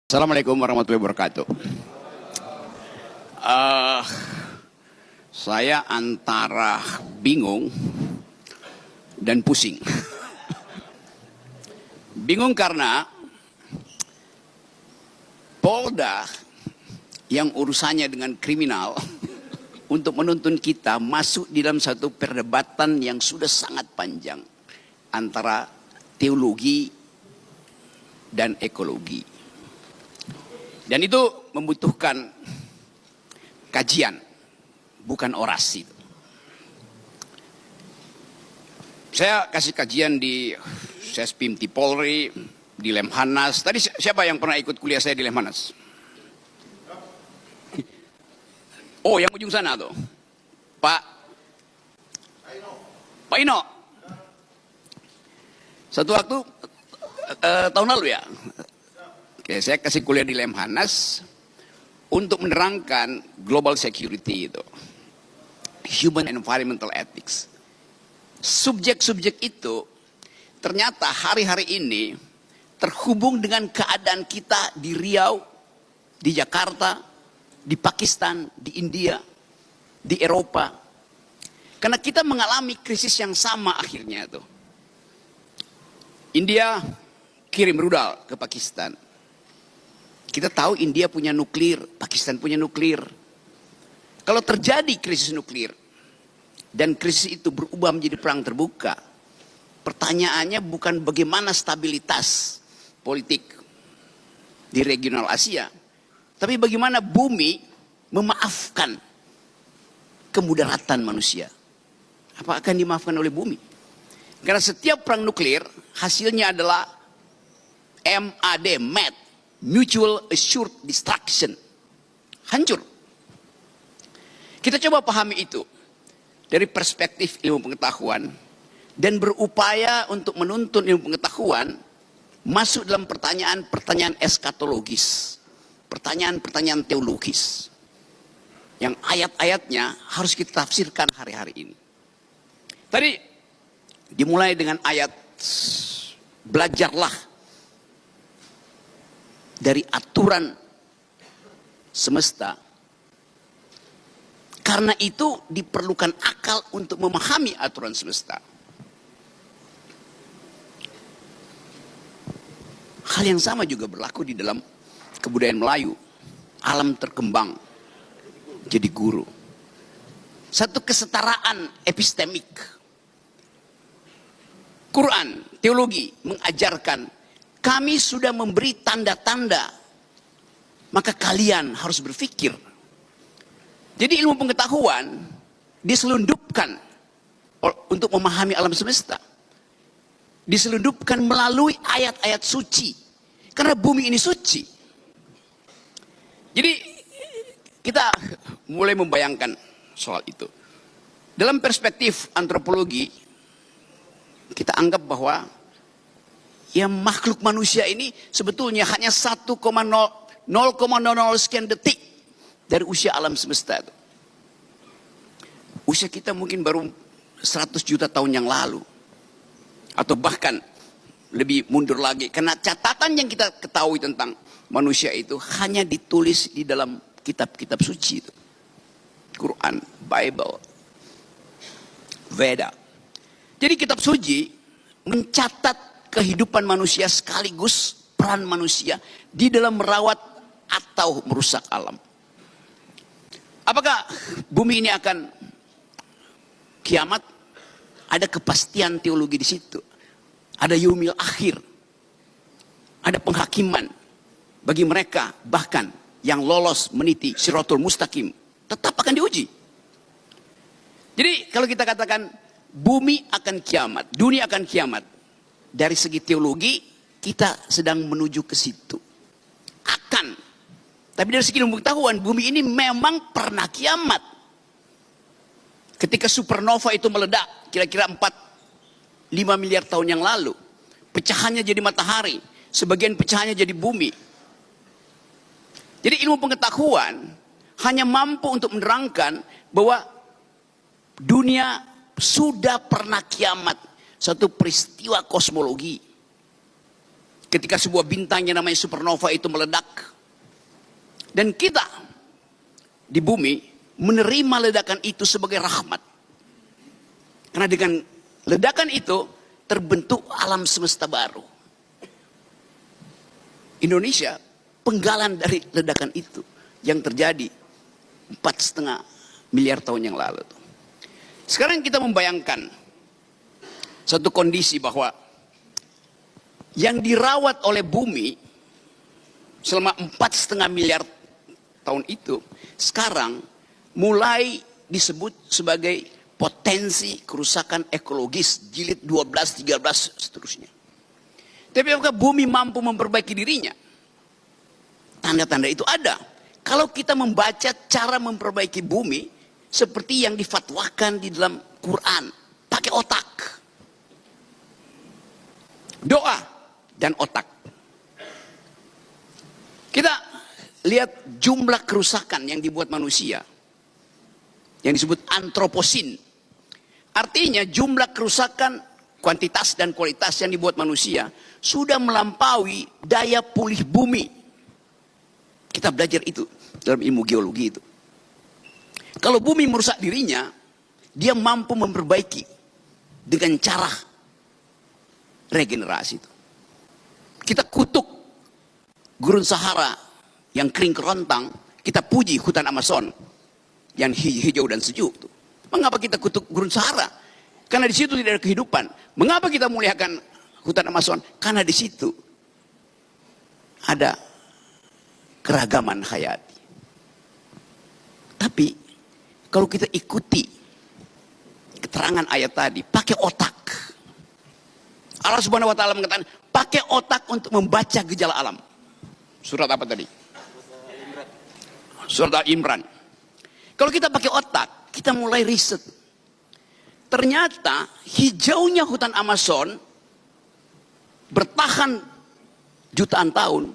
Assalamualaikum warahmatullahi wabarakatuh. Saya antara bingung dan pusing. Bingung karena Polda yang urusannya dengan kriminal untuk menuntun kita masuk di dalam satu perdebatan yang sudah sangat panjang antara teologi dan ekologi. Dan itu membutuhkan kajian, bukan orasi. Saya kasih kajian di Sespimti Polri, di Lemhanas. Tadi siapa yang pernah ikut kuliah saya di Lemhanas? Oh, yang ujung sana tuh. Pak Ino. Satu waktu, tahun lalu ya. Oke, saya kasih kuliah di Lemhanas untuk menerangkan global security itu. Human environmental ethics. Subjek-subjek itu ternyata hari-hari ini terhubung dengan keadaan kita di Riau, di Jakarta, di Pakistan, di India, di Eropa. Karena kita mengalami krisis yang sama akhirnya tuh. India kirim rudal ke Pakistan. Kita tahu India punya nuklir, Pakistan punya nuklir. Kalau terjadi krisis nuklir dan krisis itu berubah menjadi perang terbuka, pertanyaannya bukan bagaimana stabilitas politik di regional Asia, tapi bagaimana bumi memaafkan kemudaratan manusia. Apa akan dimaafkan oleh bumi? Karena setiap perang nuklir hasilnya adalah MAD, Mutual Assured Destruction. Hancur. Kita coba pahami itu dari perspektif ilmu pengetahuan dan berupaya untuk menuntun ilmu pengetahuan masuk dalam pertanyaan-pertanyaan eskatologis, pertanyaan-pertanyaan teologis yang ayat-ayatnya harus kita tafsirkan hari-hari ini. Tadi dimulai dengan ayat belajarlah dari aturan semesta. Karena itu diperlukan akal untuk memahami aturan semesta. Hal yang sama juga berlaku di dalam kebudayaan Melayu. Alam terkembang jadi guru. Satu kesetaraan epistemik. Quran, teologi mengajarkan kami sudah memberi tanda-tanda, maka kalian harus berpikir. Jadi ilmu pengetahuan diselundupkan untuk memahami alam semesta. Diselundupkan melalui ayat-ayat suci. Karena bumi ini suci. Jadi kita mulai membayangkan soal itu. Dalam perspektif antropologi, kita anggap bahwa ya makhluk manusia ini sebetulnya hanya 0,00 sekian detik dari usia alam semesta itu. Usia kita mungkin baru 100 juta tahun yang lalu. Atau bahkan lebih mundur lagi. Karena catatan yang kita ketahui tentang manusia itu hanya ditulis di dalam kitab-kitab suci itu. Quran, Bible, Veda. Jadi kitab suci mencatat kehidupan manusia sekaligus peran manusia di dalam merawat atau merusak alam. Apakah bumi ini akan kiamat? Ada kepastian teologi di situ. Ada yaumil akhir. Ada penghakiman bagi mereka bahkan yang lolos meniti Shiratul Mustaqim tetap akan diuji. Jadi kalau kita katakan bumi akan kiamat, dunia akan kiamat, dari segi teologi kita sedang menuju ke situ. Akan. Tapi dari segi ilmu pengetahuan bumi ini memang pernah kiamat. Ketika supernova itu meledak kira-kira 4-5 miliar tahun yang lalu. Pecahannya jadi matahari. Sebagian pecahannya jadi bumi. Jadi ilmu pengetahuan hanya mampu untuk menerangkan bahwa dunia sudah pernah kiamat. Satu peristiwa kosmologi. ketika sebuah bintang yang namanya supernova itu meledak. Dan kita di bumi menerima ledakan itu sebagai rahmat. Karena dengan ledakan itu terbentuk alam semesta baru. Indonesia penggalan dari ledakan itu yang terjadi 4,5 miliar tahun yang lalu. Sekarang kita membayangkan satu kondisi bahwa yang dirawat oleh bumi selama 4,5 miliar tahun itu sekarang mulai disebut sebagai potensi kerusakan ekologis jilid 12, 13 seterusnya. Tapi apakah bumi mampu memperbaiki dirinya? Tanda-tanda itu ada. Kalau kita membaca cara memperbaiki bumi seperti yang difatwakan di dalam Quran, pakai otak. Doa dan otak. Kita lihat jumlah kerusakan yang dibuat manusia. Yang disebut antroposin. Artinya jumlah kerusakan kuantitas dan kualitas yang dibuat manusia sudah melampaui daya pulih bumi. Kita belajar itu dalam ilmu geologi itu. Kalau bumi merusak dirinya, dia mampu memperbaiki dengan cara regenerasi itu. Kita kutuk gurun Sahara yang kering kerontang, kita puji hutan Amazon yang hijau dan sejuk. Mengapa kita kutuk gurun Sahara? Karena di situ tidak ada kehidupan. Mengapa kita muliakan hutan Amazon? Karena di situ ada keragaman hayati. Tapi kalau kita ikuti keterangan ayat tadi, pakai otak. Allah Subhanahu wa taala mengatakan, pakai otak untuk membaca gejala alam. Surat apa tadi? Surat Al-Imran. Kalau kita pakai otak, kita mulai riset. Ternyata hijaunya hutan Amazon bertahan jutaan tahun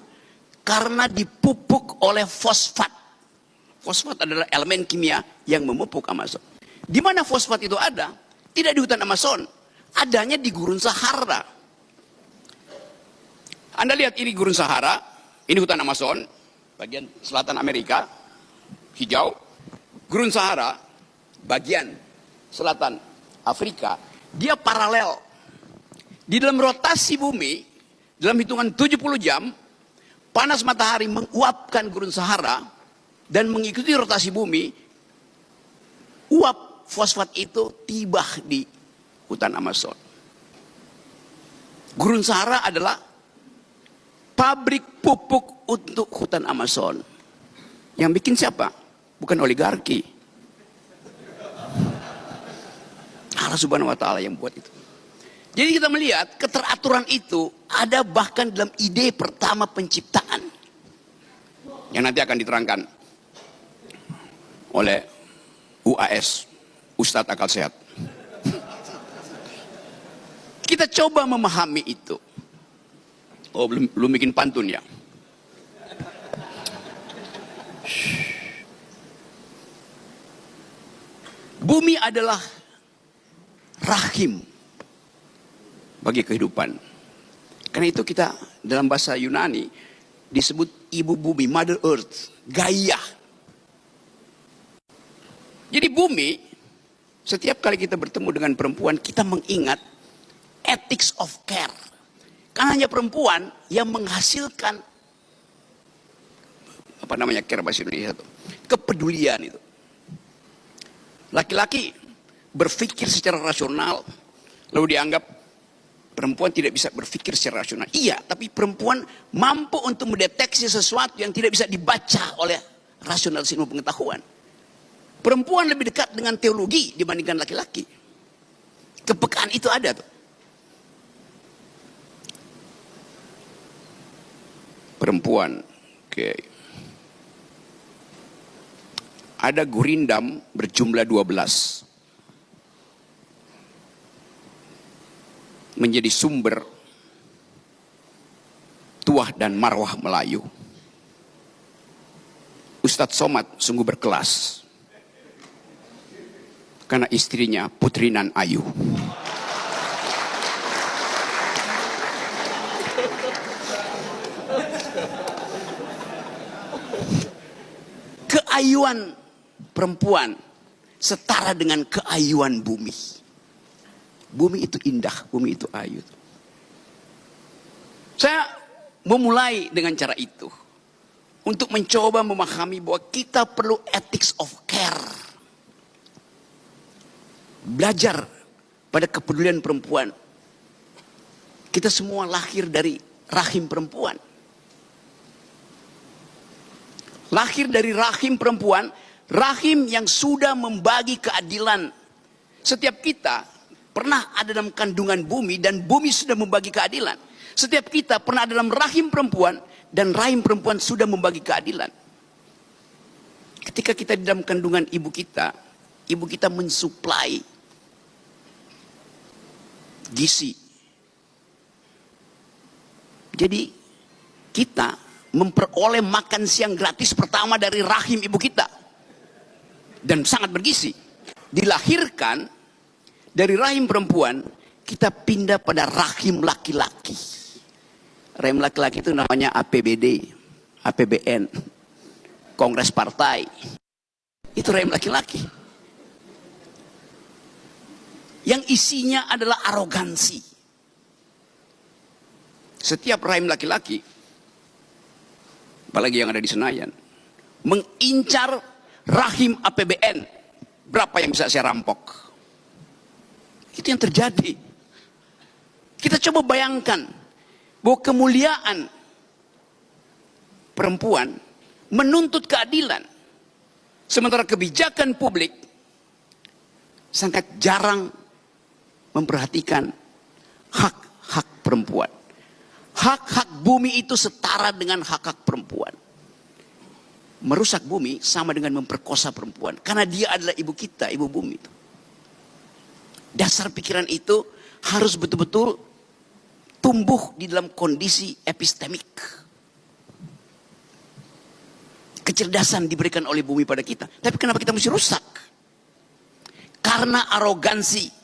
karena dipupuk oleh fosfat. Fosfat adalah elemen kimia yang memupuk Amazon. Di mana fosfat itu ada? Tidak di hutan Amazon. Adanya di gurun Sahara. Anda lihat ini gurun Sahara, ini hutan Amazon, bagian selatan Amerika, hijau. Gurun Sahara, bagian selatan Afrika, dia paralel. Di dalam rotasi bumi, dalam hitungan 70 jam, panas matahari menguapkan gurun Sahara, dan mengikuti rotasi bumi, uap fosfat itu tiba di hutan Amazon. Gurun Sahara adalah pabrik pupuk untuk hutan Amazon. Yang bikin siapa? Bukan oligarki. Allah Subhanahu wa taala yang buat itu. Jadi kita melihat keteraturan itu ada bahkan dalam ide pertama penciptaan. Yang nanti akan diterangkan oleh UAS, Ustadz Akal Sehat. Kita coba memahami itu. Oh, belum bikin pantun ya. Bumi adalah rahim bagi kehidupan. Karena itu kita dalam bahasa Yunani disebut ibu bumi, Mother Earth, Gaia. Jadi bumi, setiap kali kita bertemu dengan perempuan, kita mengingat ethics of care. Karena hanya perempuan yang menghasilkan apa namanya care bahasa Indonesia itu, kepedulian itu. Laki-laki berpikir secara rasional, lalu dianggap perempuan tidak bisa berpikir secara rasional. Iya, tapi perempuan mampu untuk mendeteksi sesuatu yang tidak bisa dibaca oleh rasional ilmu pengetahuan. Perempuan lebih dekat dengan teologi dibandingkan laki-laki. Kepekaan itu ada tuh. Perempuan, oke. Ada gurindam berjumlah 12. Menjadi sumber tuah dan marwah Melayu. Ustadz Somad sungguh berkelas. Karena istrinya Putri Nan Ayu. keayuan perempuan setara dengan keayuan bumi. Bumi itu indah, bumi itu ayu. Saya memulai dengan cara itu untuk mencoba memahami bahwa kita perlu ethics of care. Belajar pada kepedulian perempuan. Kita semua lahir dari rahim perempuan. Lahir dari rahim perempuan, rahim yang sudah membagi keadilan. Setiap kita pernah ada dalam kandungan bumi dan bumi sudah membagi keadilan. Setiap kita pernah ada dalam rahim perempuan dan rahim perempuan sudah membagi keadilan. Ketika kita di dalam kandungan ibu kita mensuplai gizi. Jadi kita memperoleh makan siang gratis pertama dari rahim ibu kita. Dan sangat bergizi. Dilahirkan dari rahim perempuan, kita pindah pada rahim laki-laki. Rahim laki-laki itu namanya APBD, APBN, Kongres Partai. Itu rahim laki-laki. Yang isinya adalah arogansi. Setiap rahim laki-laki, apalagi yang ada di Senayan, mengincar rahim APBN. Berapa yang bisa saya rampok? Itu yang terjadi. Kita coba bayangkan bahwa kemuliaan perempuan menuntut keadilan. Sementara kebijakan publik sangat jarang memperhatikan hak-hak perempuan. Hak-hak bumi itu setara dengan hak-hak perempuan. Merusak bumi sama dengan memperkosa perempuan. Karena dia adalah ibu kita, ibu bumi itu. Dasar pikiran itu harus betul-betul tumbuh di dalam kondisi epistemik. Kecerdasan diberikan oleh bumi pada kita. Tapi kenapa kita mesti rusak? Karena arogansi.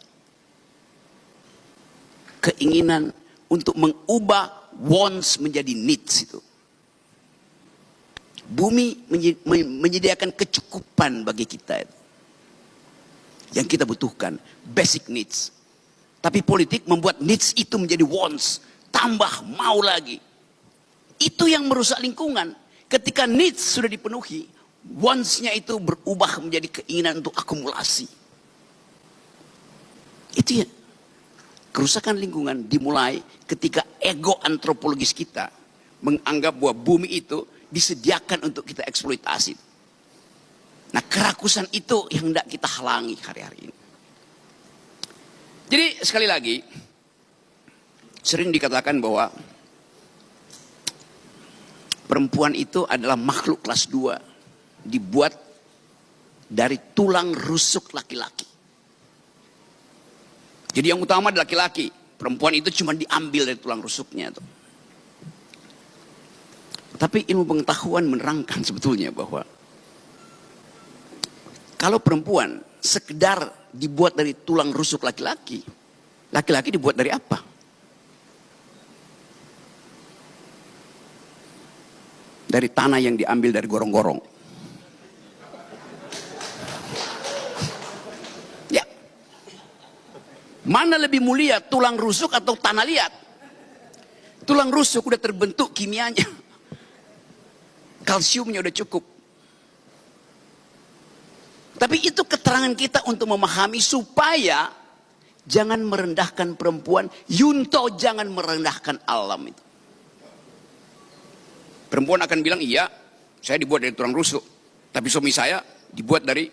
Keinginan untuk mengubah wants menjadi needs itu. Bumi menyediakan kecukupan bagi kita itu. Yang kita butuhkan, basic needs. Tapi politik membuat needs itu menjadi wants, tambah mau lagi. Itu yang merusak lingkungan. Ketika needs sudah dipenuhi, wants-nya itu berubah menjadi keinginan untuk akumulasi. Itu ya. Kerusakan lingkungan dimulai ketika ego antropologis kita menganggap bahwa bumi itu disediakan untuk kita eksploitasi. Nah, kerakusan itu yang tidak kita halangi hari-hari ini. Jadi sekali lagi, sering dikatakan bahwa perempuan itu adalah makhluk kelas 2, dibuat dari tulang rusuk laki-laki. Jadi yang utama adalah laki-laki, perempuan itu cuma diambil dari tulang rusuknya. Tapi ilmu pengetahuan menerangkan sebetulnya bahwa kalau perempuan sekedar dibuat dari tulang rusuk laki-laki, laki-laki dibuat dari apa? Dari tanah yang diambil dari gorong-gorong. Ya. Mana lebih mulia, tulang rusuk atau tanah liat? Tulang rusuk udah terbentuk kimianya. Kalsiumnya udah cukup. Tapi itu keterangan kita untuk memahami supaya jangan merendahkan perempuan. Yunto jangan merendahkan alam itu. Perempuan akan bilang, iya, saya dibuat dari tulang rusuk. Tapi suami saya dibuat dari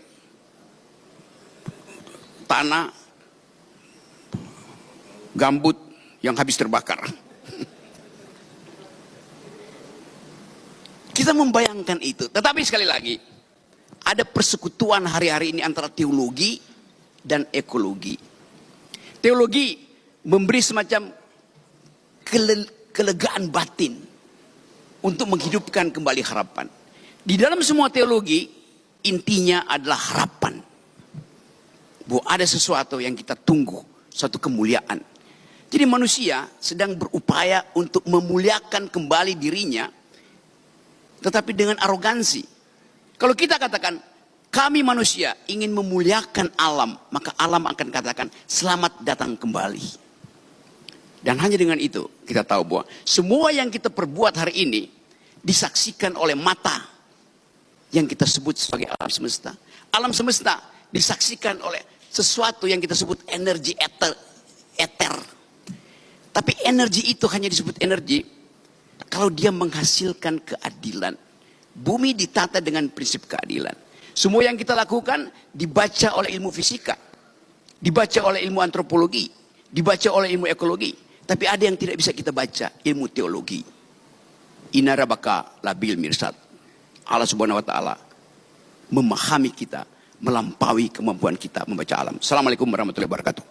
tanah gambut yang habis terbakar. Kita membayangkan itu. Tetapi sekali lagi, ada persekutuan hari-hari ini antara teologi dan ekologi. Teologi memberi semacam kelegaan batin untuk menghidupkan kembali harapan. Di dalam semua teologi, intinya adalah harapan. Bahwa ada sesuatu yang kita tunggu, suatu kemuliaan. Jadi manusia sedang berupaya untuk memuliakan kembali dirinya, tetapi dengan arogansi. Kalau kita katakan, kami manusia ingin memuliakan alam, maka alam akan katakan, selamat datang kembali. Dan hanya dengan itu, kita tahu bahwa semua yang kita perbuat hari ini, disaksikan oleh mata yang kita sebut sebagai alam semesta. Alam semesta disaksikan oleh sesuatu yang kita sebut energi eter. Tapi energi itu hanya disebut energi kalau dia menghasilkan keadilan. Bumi ditata dengan prinsip keadilan. Semua yang kita lakukan dibaca oleh ilmu fisika, dibaca oleh ilmu antropologi, dibaca oleh ilmu ekologi. Tapi ada yang tidak bisa kita baca, ilmu teologi. Inarabaka labil mirsad. Allah Subhanahu wa taala memahami kita, melampaui kemampuan kita membaca alam. Assalamualaikum warahmatullahi wabarakatuh.